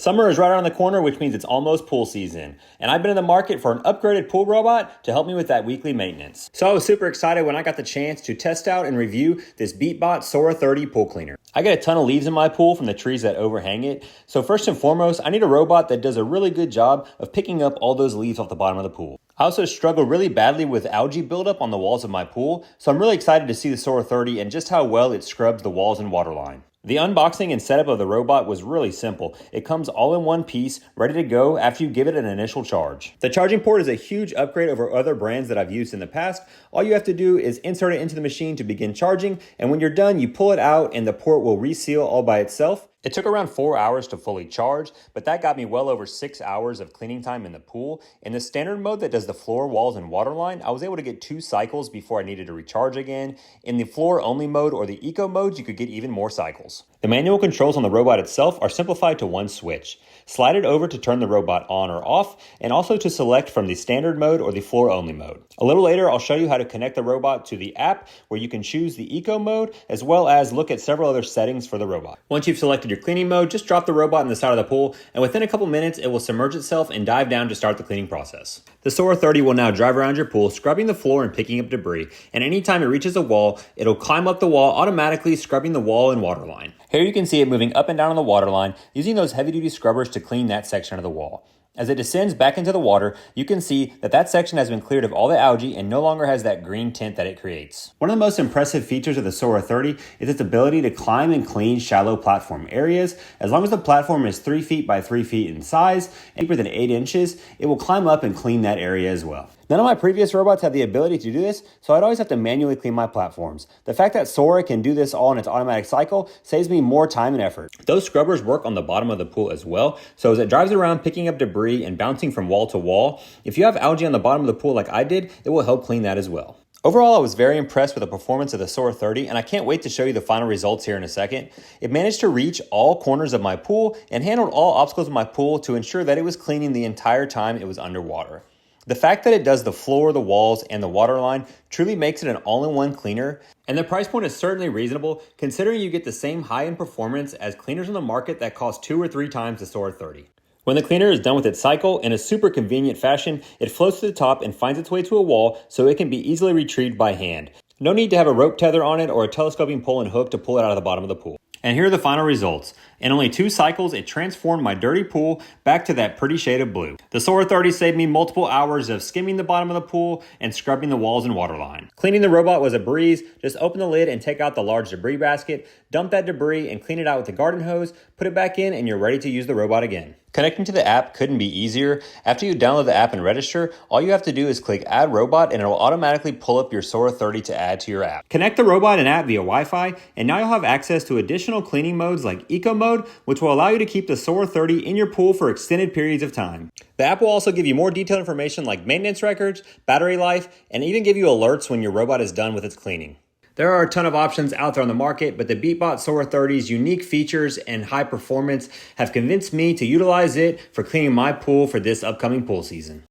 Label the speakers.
Speaker 1: Summer is right around the corner, which means it's almost pool season. And I've been in the market for an upgraded pool robot to help me with that weekly maintenance. So I was super excited when I got the chance to test out and review this Beatbot Sora 30 pool cleaner. I get a ton of leaves in my pool from the trees that overhang it. So first and foremost, I need a robot that does a really good job of picking up all those leaves off the bottom of the pool. I also struggle really badly with algae buildup on the walls of my pool, so I'm really excited to see the Sora 30 and just how well it scrubs the walls and waterline. The unboxing and setup of the robot was really simple. It comes all in one piece, ready to go after you give it an initial charge. The charging port is a huge upgrade over other brands that I've used in the past. All you have to do is insert it into the machine to begin charging, and when you're done, you pull it out and the port will reseal all by itself. It took around 4 hours to fully charge, but that got me well over 6 hours of cleaning time in the pool. In the standard mode that does the floor, walls, and waterline, I was able to get 2 cycles before I needed to recharge again. In the floor only mode or the eco mode, you could get even more cycles. The manual controls on the robot itself are simplified to one switch. Slide it over to turn the robot on or off, and also to select from the standard mode or the floor only mode. A little later, I'll show you how to connect the robot to the app where you can choose the eco mode, as well as look at several other settings for the robot. Once you've selected your cleaning mode, just drop the robot in the side of the pool, and within a couple minutes, it will submerge itself and dive down to start the cleaning process. The Sora 30 will now drive around your pool, scrubbing the floor and picking up debris, and anytime it reaches a wall, it'll climb up the wall, automatically scrubbing the wall and waterline. Here you can see it moving up and down on the waterline, using those heavy-duty scrubbers to clean that section of the wall. As it descends back into the water, you can see that that section has been cleared of all the algae and no longer has that green tint that it creates. One of the most impressive features of the Sora 30 is its ability to climb and clean shallow platform areas. As long as the platform is 3 feet by 3 feet in size and deeper than 8 inches, it will climb up and clean that area as well. None of my previous robots have the ability to do this, so I'd always have to manually clean my platforms. The fact that Sora can do this all in its automatic cycle saves me more time and effort. Those scrubbers work on the bottom of the pool as well, so as it drives around picking up debris and bouncing from wall to wall, if you have algae on the bottom of the pool like I did, it will help clean that as well. Overall, I was very impressed with the performance of the Sora 30, and I can't wait to show you the final results here in a second. It managed to reach all corners of my pool and handled all obstacles of my pool to ensure that it was cleaning the entire time it was underwater. The fact that it does the floor, the walls, and the waterline truly makes it an all-in-one cleaner, and the price point is certainly reasonable considering you get the same high-end performance as cleaners on the market that cost 2 or 3 times the Sora 30. When the cleaner is done with its cycle in a super convenient fashion, it floats to the top and finds its way to a wall so it can be easily retrieved by hand. No need to have a rope tether on it or a telescoping pole and hook to pull it out of the bottom of the pool. And here are the final results. In only 2 cycles, it transformed my dirty pool back to that pretty shade of blue. The Sora 30 saved me multiple hours of skimming the bottom of the pool and scrubbing the walls and waterline. Cleaning the robot was a breeze. Just open the lid and take out the large debris basket, dump that debris and clean it out with a garden hose, put it back in, and you're ready to use the robot again. Connecting to the app couldn't be easier. After you download the app and register, all you have to do is click Add Robot and it will automatically pull up your Sora 30 to add to your app. Connect the robot and app via Wi-Fi, and now you'll have access to additional cleaning modes like Eco Mode, which will allow you to keep the Sora 30 in your pool for extended periods of time. The app will also give you more detailed information like maintenance records, battery life, and even give you alerts when your robot is done with its cleaning. There are a ton of options out there on the market, but the Beatbot Sora 30's unique features and high performance have convinced me to utilize it for cleaning my pool for this upcoming pool season.